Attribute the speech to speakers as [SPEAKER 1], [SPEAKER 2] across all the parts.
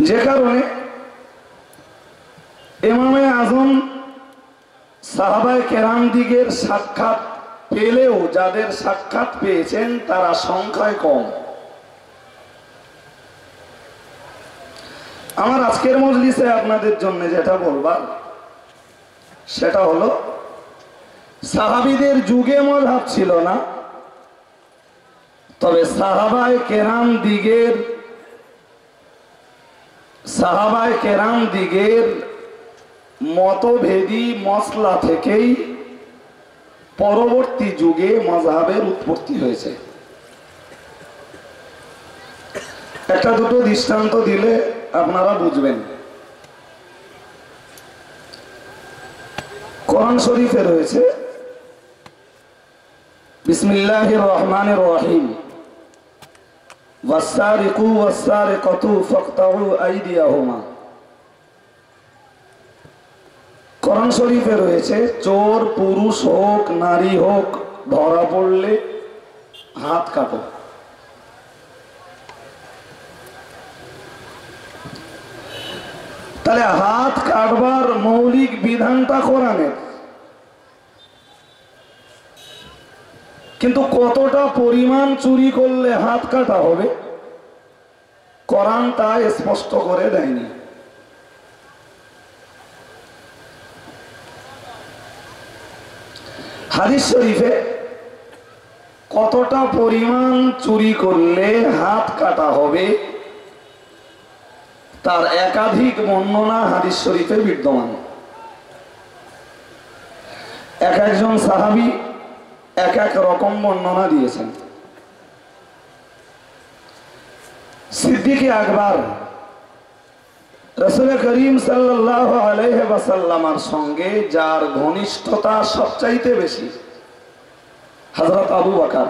[SPEAKER 1] যে কারণে ইমামে আজম সাহাবায়ে কেরাম দিগের সাক্ষাৎ পেলেও যাদের সাক্ষাৎ পেয়েছেন তারা সংখ্যায় কম। আমার আজকের মজলিসে আপনাদের জন্য যেটা বলবার সেটা হলো, সাহাবীদের যুগে মাযহাব ছিল না, তবে সাহাবায়ে কেরাম দিগের মতভেদী মসলা থেকেই পরবর্তী যুগে মাযহাবের উৎপত্তি হয়েছে। একটা দুটো দৃষ্টান্ত দিলে আপনারা বুঝবেন। কোরআন শরীফে রয়েছে বিসমিল্লাহির রহমানির রহিম, ওয়াসসারিকু ওয়াসসারিকাতু ফাকতাউ আইদিয়াহুমা। কোরআন শরীফে রয়েছে চোর পুরুষ হোক নারী হোক ধরা পড়লে হাত কাটো। তাহলে হাত কাটবার মৌলিক বিধানটা কোরআনের, কিন্তু কতটা পরিমাণ চুরি করলে হাত কাটা হবে কোরআন তা স্পষ্ট করে দেয়নি। হাদিস শরীফে কতটা পরিমাণ চুরি করলে হাত কাটা হবে তার একাধিক বর্ণনা হাদিস শরীফে বিদ্যমান। এক একজন সাহাবী এক এক রকম বর্ণনা দিয়েছেন। সিদ্দিকে আকবর রাসূল করিম সাল্লাল্লাহু আলাইহি ওয়াসাল্লামের সঙ্গে যার ঘনিষ্ঠতা সবচাইতে বেশি, হযরত আবু বকর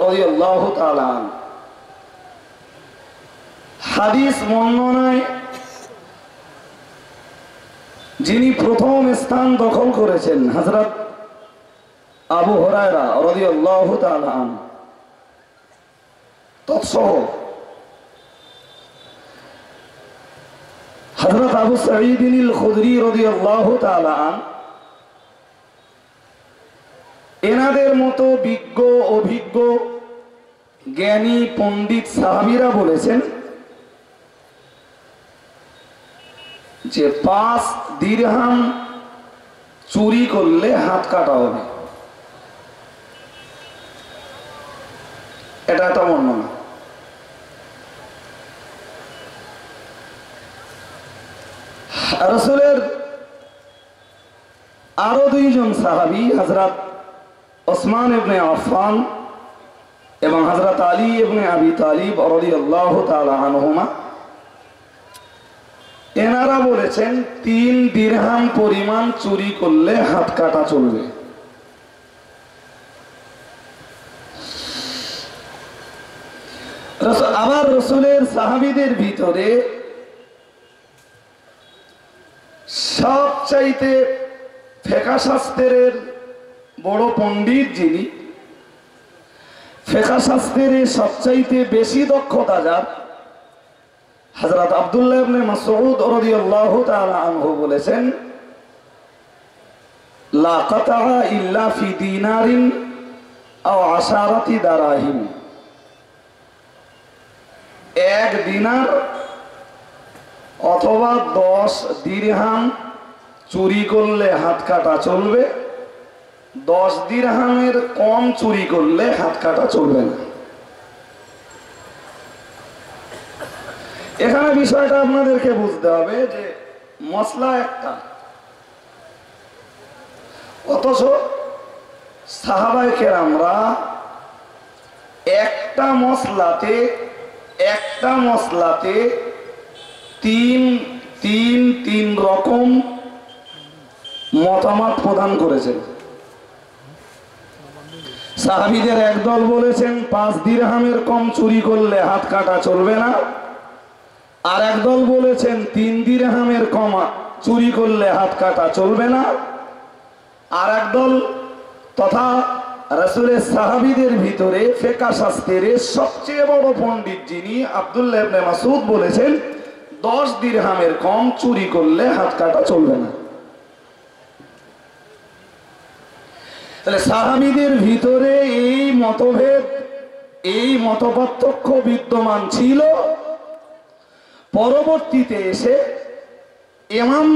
[SPEAKER 1] রাদিয়াল্লাহু তাআলা আনহু, হাদিস বর্ণনায় যিনি প্রথম স্থান দখল করেছেন হযরত আবু হুরায়রা রাদিয়াল্লাহু তাআলা আনহু, তৎসহ হযরত আবু সাঈদ আল খুদরি রাদিয়াল্লাহু তাআলা আনহু, এনাদের মতো বিজ্ঞ অভিজ্ঞ জ্ঞানী পণ্ডিত সাহাবীরা বলেছেন যে 5 দিরহাম চুরি করলে হাত কাটা হবে। এটা একটা বর্ণনা। রাসূলের আরো দুইজন সাহাবী হযরত ওসমান ইবনে আফফান এবং হযরত আলী ইবনে আবি তালিব রাদিয়াল্লাহু তাআলা আনহুমা, এনারা বলেছেন 3 দিরহাম পরিমাণ চুরি করলে হাত কাটা চলবে। আবার রাসূলের সাহাবীদের ভিতরে সবচাইতে ফিকহ শাস্ত্রের বড় পণ্ডিত, যিনি ফিকহ শাস্ত্রের সবচাইতে বেশি দক্ষতা যার, হযরত আব্দুল্লাহ ইবনে মাসউদ রাদিয়াল্লাহু তাআলা আনহু বলেছেন, লা কাতা ইল্লা ফি দিনারিন আও আশারাতি দারাহিম। 1 দিনার অথবা 10 দিরহাম চুরি করলে হাত কাটা চলবে, 10 দিরহামের কম চুরি করলে হাত কাটা চলবে না। এখানে বিষয়টা আপনাদেরকে বুঝতে হবে যে মসলা একটা, অথচ সাহাবায়ে কেরামরা একটা মসলাতে তিন রকম মতামত প্রদান করেছেন। সাহাবীদের একদল বলেছেন 5 দিরহামের কম চুরি করলে হাত কাটা চলবে না, আর একদল বলেছেন 3 দিরহামের কম চুরি করলে হাত কাটা চলবে না, আর একদল তথা রাসূলের সাহাবীদের ভিতরে ফিকহ শাস্ত্রের সবচেয়ে বড় পণ্ডিত যিনি আব্দুল্লাহ ইবনে মাসউদ বলেছেন 10 দিরহামের কম চুরি করলে হাত কাটা চলবে না। তাহলে সাহাবীদের ভিতরে এই মতভেদ, এই মতপার্থক্য বিদ্যমান ছিল। পরবর্তীতে এসে ইমাম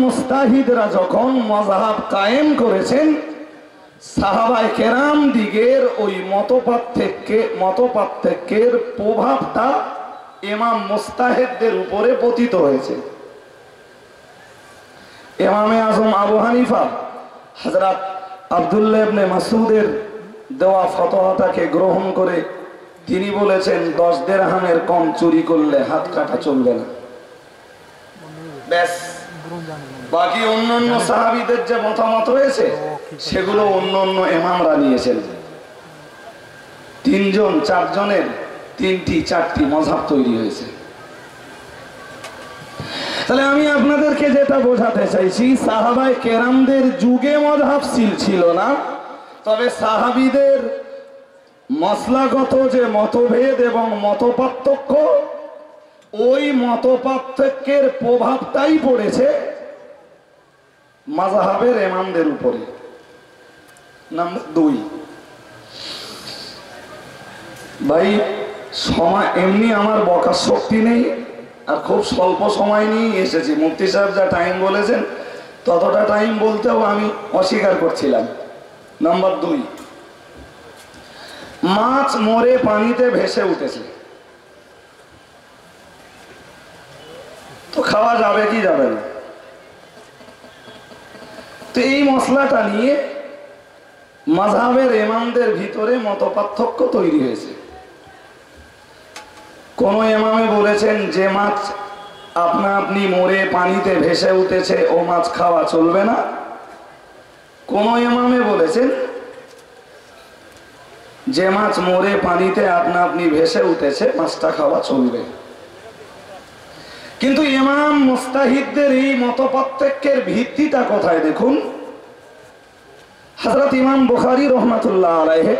[SPEAKER 1] মুস্তাহিদরা যখন মাযহাব কায়েম করেছেন, সাহাবায়ে কেরাম দিগের ওই মতপার্থক্যের প্রভাবটা ইমাম মুস্তাহিদদের উপরে পতিত হয়েছে। ইমামে আজম আবু হানিফা হযরত আব্দুল্লাহ ইবনে মাসউদের দেওয়া ফতোয়াটাকে গ্রহণ করে তিনি বলেছেন 10 দিরহামের কম চুরি করলে হাত কাটা চলবে না। ব্যাস, বাকি অন্যান্য সাহাবীদের যে মতামত রয়েছে সেগুলো অন্যান্য ইমামরা নিয়েছেন। 3 জন 4 জনের 3টি 4টি মাযহাব তৈরি হয়েছে। তাহলে আমি আপনাদেরকে যেটা বোঝাতে চাইছি, সাহাবায়ে কেরামদের যুগে মাযহাব ছিল না, তবে সাহাবীদের মসলাগত যে মতভেদ এবং মতপার্থক্য, ওই মতপার্থক্যের প্রভাবটাই পড়েছে মাযহাবের ইমামদের উপরে। নাম্বার 2, ভাই সময় এমনি আমার বকার শক্তি নেই, আর খুব স্বল্প সময় নিয়ে এসেছি। মুফতি সাহেব যা টাইম বলেছেন ততটা টাইম বলতেও আমি অস্বীকার করছিলাম। নাম্বার 2, মাছ মরে পানিতে ভেসে উঠেছে, তো খাওয়া যাবে কি যাবে না? তো এই মশলাটা নিয়ে মাযহাবের ইমামদের ভিতরে মতপার্থক্য তৈরি হয়েছে। কোন ইমামে বলেছেন যে মাছ আপনা আপনি মরে পানিতে ভেসে উঠেছে ও মাছ খাওয়া চলবে না। কোন ইমামে বলেছেন যে মাছ মরে পানিতে আপনা আপনি ভেসে উঠেছে মাছটা খাওয়া চলবে। কিন্তু ইমাম মুস্তাহিদদের এই মতপার্থক্যের ভিত্তিটা কোথায় দেখুন। হযরত ইমাম বুখারী রাহমাতুল্লাহ আলাইহি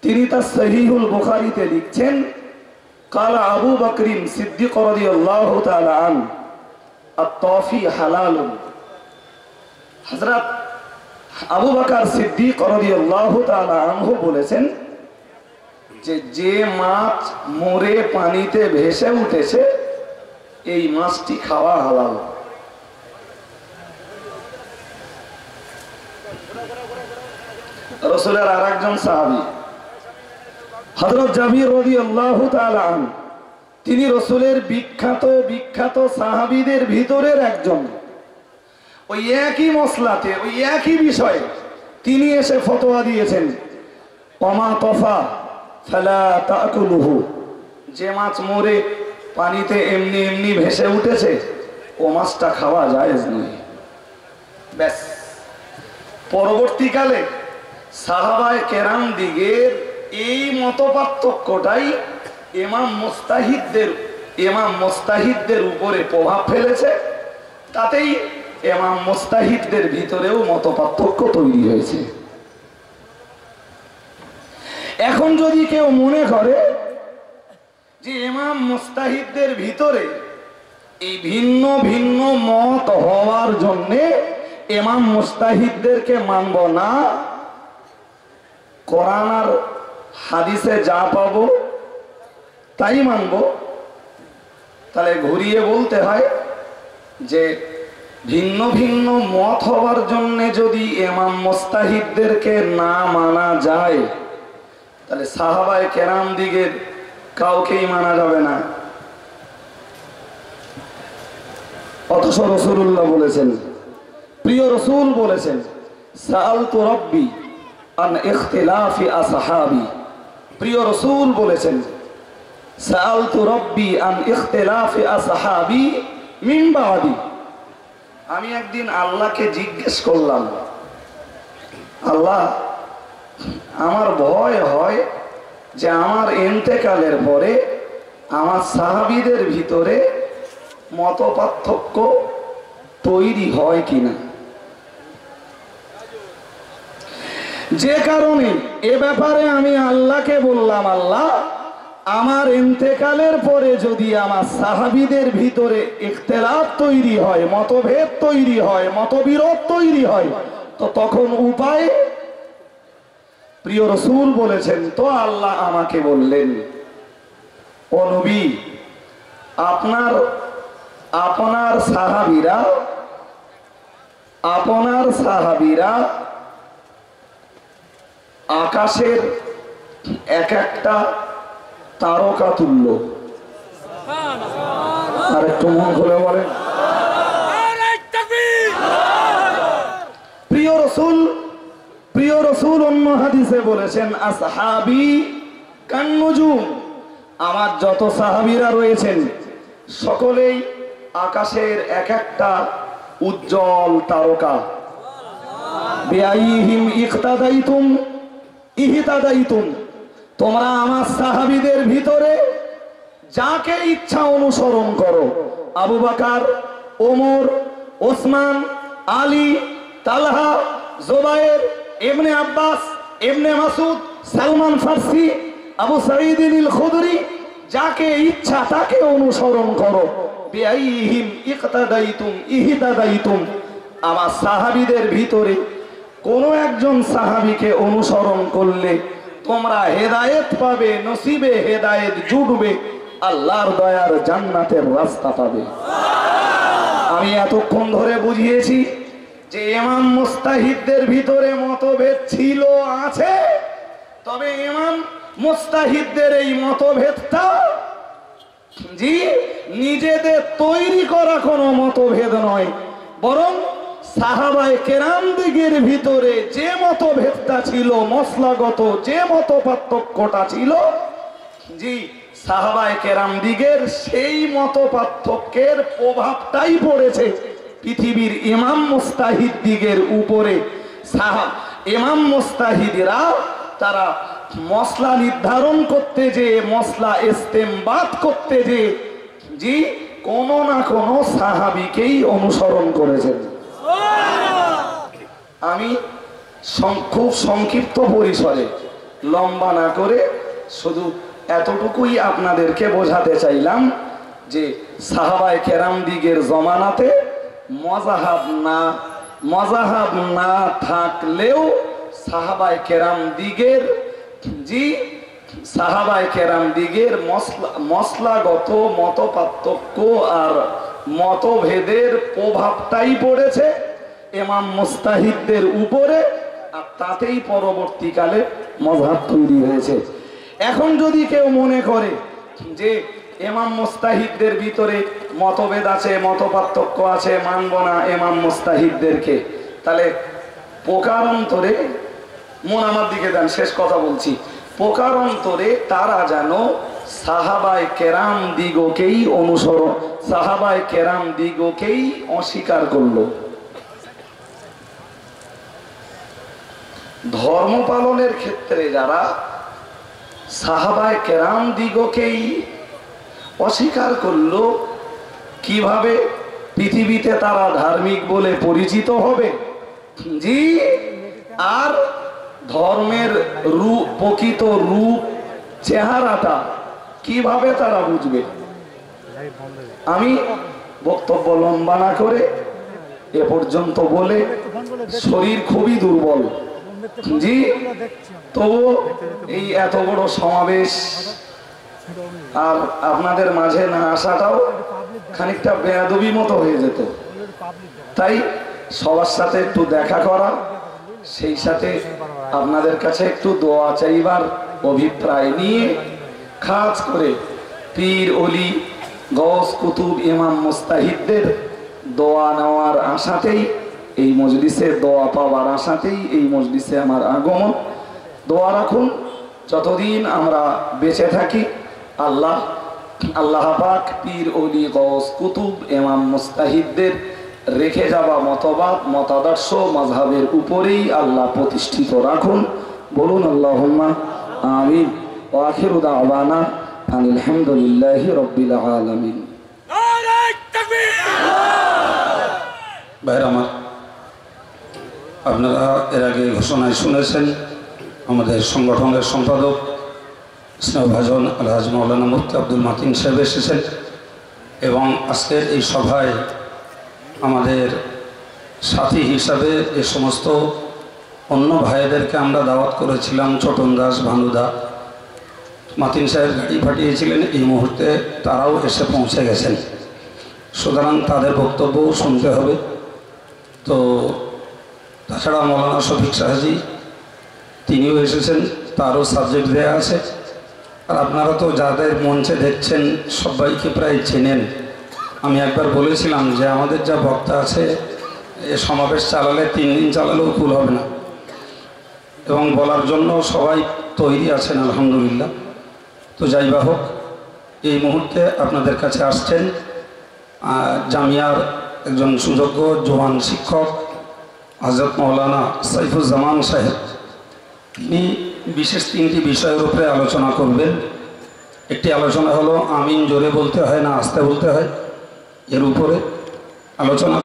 [SPEAKER 1] তিনি তার সহিহুল বুখারীতে লিখছেন, কালা আবু বকর সিদ্দিক রাদিয়াল্লাহু তাআলা আন আত-তাফি হালালুন। হযরত আবু বকর সিদ্দিক রাদিয়াল্লাহু তাআলা আনহু বলেছেন যে মাছ মরে পানিতে ভেসে উঠেছে এই মাছটি খাওয়া হালাল। রাসূলের আরেকজন সাহাবী হযরত জাবির রাদিয়াল্লাহু তাআলা আনহু, তিনি রাসূলের বিখ্যাত সাহাবীদের ভিতরের একজন। ওই একই মসলাতে, ওই একই বিষয়ে তিনি এসে ফতোয়া দিয়েছেন, ওমা তফা ফালা তাকুলুহু, যে মাছ মরে পানিতে এমনি এমনি ভেসে উঠেছে ও মাছটা খাওয়া জায়েজ নয়। ব্যাস, পরবর্তীকালে সাহাবায়ে কেরাম দিগের এই মতপার্থক্যটাই ইমাম মুস্তাহিদদের উপরে প্রভাব ফেলেছে। তাতেই ইমাম মুস্তাহিদদের ভিতরেও মতপার্থক্য তৈরি হয়েছে। এখন যদি কেউ মনে করে যে ইমাম মুস্তাহিদদের ভিতরে এই ভিন্ন ভিন্ন মত হওয়ার জন্যে ইমাম মুস্তাহিদদেরকে মানব না, কোরআন আর হাদিসে যা পাবো তাই মানব, তাহলে ঘুরিয়ে বলতে হয় যে ভিন্ন ভিন্ন মত হওয়ার জন্য যদি ইমাম মুস্তাহিদদেরকে না মানা যায় তাহলে সাহাবায়ে কেরাম দিগের কাউকেই মানা যাবে না। অথচ রাসূলুল্লাহ বলেছেন, প্রিয় রাসূল বলেছেন, সাআলতু রাব্বি আন ইখতিলাফি আসহাবি। প্রিয় রাসূল বলেছেন, সাআলতু রাব্বি আন ইখতিলাফি আসহাবি মিন বাদি। আমি একদিন আল্লাহকে জিজ্ঞেস করলাম, আল্লাহ, আমার ভয় হয় যে আমার ইন্তেকালের পরে আমার সাহাবীদের ভিতরে মতপার্থক্য তৈরি হয় কিনা। যে কারণে এ ব্যাপারে আমি আল্লাহকে বললাম, আল্লাহ, আমার ইন্তেকালের পরে যদি আমার সাহাবীদের ভিতরে ইখতিলাফ তৈরি হয়, মতভেদ তৈরি হয়, মতবিরোধ তৈরি হয়, তো তখন উপায়? প্রিয় রাসূল বলেছেন, তো আল্লাহ আমাকে বললেন, ও নবী, আপনার সাহাবীরা আকাশের এক একটা তারকা তুল্য। আর একটু মন খুলে বলেন। প্রিয় রাসূল অন্য হাদিসে বলেছেন, আসহাবি কান্নুজুম, আমার যত সাহাবীরা রয়েছেন সকলেই আকাশের এক একটা উজ্জ্বল তারকা। বিআইহিম ইহতাদাইতুম, তোমরা আমার সাহাবীদের ভিতরে যাকে ইচ্ছা অনুসরণ করো। আবু বকর, ওমর, ওসমান, আলী, তালহা, জুবায়ের, ইবনে আব্বাস, ইবনে মাসউদ, সালমান ফারসি, আবু সাঈদ আল খুদরি, যাকে ইচ্ছা তাকে অনুসরণ করো। বিআইহিম ইহতাদাইতুম, আমার সাহাবীদের ভিতরে কোনো একজন সাহাবীকে অনুসরণ করলে তোমরা হেদায়েত পাবে, নসিবে হেদায়েত জুটবে, আল্লাহর দয়ার জান্নাতের রাস্তা পাবে। আমি এতক্ষণ ধরে বুঝিয়েছি যে ইমাম মুস্তাহিদদের ভিতরে মতভেদ ছিল, আছে, তবে ইমাম মুস্তাহিদদের এই মতভেদটা নিজেদের তৈরি করা কোনো মতভেদ নয়, বরং সাহাবায়ে কেরামদিগের ভিতরে যে মতভেদটা ছিল, মসলাগত যে মত পার্থক্যটা ছিল, সাহাবায়ে কেরামদিগের সেই মত পার্থক্যের প্রভাবটাই পড়েছে পৃথিবীর ইমাম মুস্তাহিদ দিগের উপরে। ইমাম মুস্তাহিদরা তারা মসলা নির্ধারণ করতে যে, মসলা ইস্তেমবাদ করতে যে কোনো না কোনো সাহাবীকেই অনুসরণ করেছেন। আমি খুব সংক্ষিপ্ত পরিসরে, লম্বা না করে শুধু এতটুকুই আপনাদেরকে বোঝাতে চাইলাম যে সাহাবায়ে কেরাম দিগের জমানাতে মজাহাব না থাকলেও সাহাবায়ে কেরাম দিগের মসলাগত মত পার্থক্য আর মতভেদের প্রভাবটাই পড়েছে ইমাম মুস্তাহিদদের উপরে, আর তাতেই পরবর্তীকালে মযহাব তৈরি হয়েছে। এখন যদি কেউ মনে করে যে ইমাম মুস্তাহিদদের ভিতরে মতভেদ আছে, মত পার্থক্য আছে, মানব না ইমাম মুস্তাহিদদেরকে, তাহলে প্রকারান্তরে, মন আমার দিকে দেন, শেষ কথা বলছি, প্রকারান্তরে তারা যেন সাহাবায়ে কেরাম দিগকেই অস্বীকার করলো। ধর্ম পালনের ক্ষেত্রে যারা সাহাবায়ে কেরাম দিগকেই অস্বীকার করলো, কিভাবে পৃথিবীতে তারা ধার্মিক বলে পরিচিত হবে? আর ধর্মের রূপ, প্রকৃত রূপ, চেহারাটা কিভাবে তারা বুঝবে? আমি বক্তব্য লম্বা না করে এ পর্যন্ত বলে, শরীর খুবই দুর্বল, তবু এই এত বড় সমাবেশ আর আপনাদের মাঝে না আসাটাও খানিকটা বেয়াদবি মতো হয়ে যেত। তাই সবার সাথে একটু দেখা করা, সেই সাথে আপনাদের কাছে একটু দোয়া চাইবার অভিপ্রায় নিয়ে, খাস করে পীর ওলি গওস কুতুব ইমাম মুস্তাহিদদের দোয়া নেওয়ার আশাতেই, এই মজলিসে দোয়া পাওয়ার আশাতেই এই মজলিসে আমার আগমন। দোয়া রাখুন যতদিন আমরা বেঁচে থাকি, আল্লাহ পাক পীর ওলি গওস কুতুব ইমাম মুস্তাহিদদের রেখে যাওয়া মতবাদ, মতাদর্শ, মাযহাবের উপরেই আল্লাহ প্রতিষ্ঠিত রাখুন। বলুন আল্লাহুম্মা আমিন। ওয়া আখিরু দাওয়ানা আনিল হামদুলিল্লাহি রাব্বিল আলামিন।
[SPEAKER 2] ভাইরা আমার, আপনারা এর আগে ঘোষণায় শুনেছেন আমাদের সংগঠনের সম্পাদক স্নেহভাজন আলহাজ মাওলানা মুফতি আব্দুল মাতিন সাহেব এসেছেন এবং আজকের এই সভায় আমাদের সাথী হিসাবে যে সমস্ত অন্য ভাইদেরকে আমরা দাওয়াত করেছিলাম, ছোটন দাস, ভানুদা, মাতিন সাহেব গাড়ি পাঠিয়েছিলেন, এই মুহূর্তে তারাও এসে পৌঁছে গেছেন। সুতরাং তাদের বক্তব্যও শুনতে হবে। তো তাছাড়া মৌলানা শফিক শাহজি তিনিও এসেছেন, তারও সাবজেক্ট দেয়া আছে। আর আপনারা তো যাদের মঞ্চে দেখছেন সবাইকে প্রায় চেনেন। আমি একবার বলেছিলাম যে আমাদের যা বক্তা আছে এ সমাবেশ চালালে 3 দিন চালালেও ভুল হবে না, এবং বলার জন্য সবাই তৈরি আছেন আলহামদুলিল্লাহ। তো যাই বা হোক, এই মুহূর্তে আপনাদের কাছে আসছেন জামিয়ার একজন সুযোগ্য জওয়ান শিক্ষক হযরত মাওলানা সাইফুজ্জামান সাহেব। তিনি বিশেষ 3টি বিষয়ের উপরে আলোচনা করবেন। একটি আলোচনা হলো আমিন জোরে বলতে হয় না আস্তে বলতে হয়, এর উপরে আলোচনা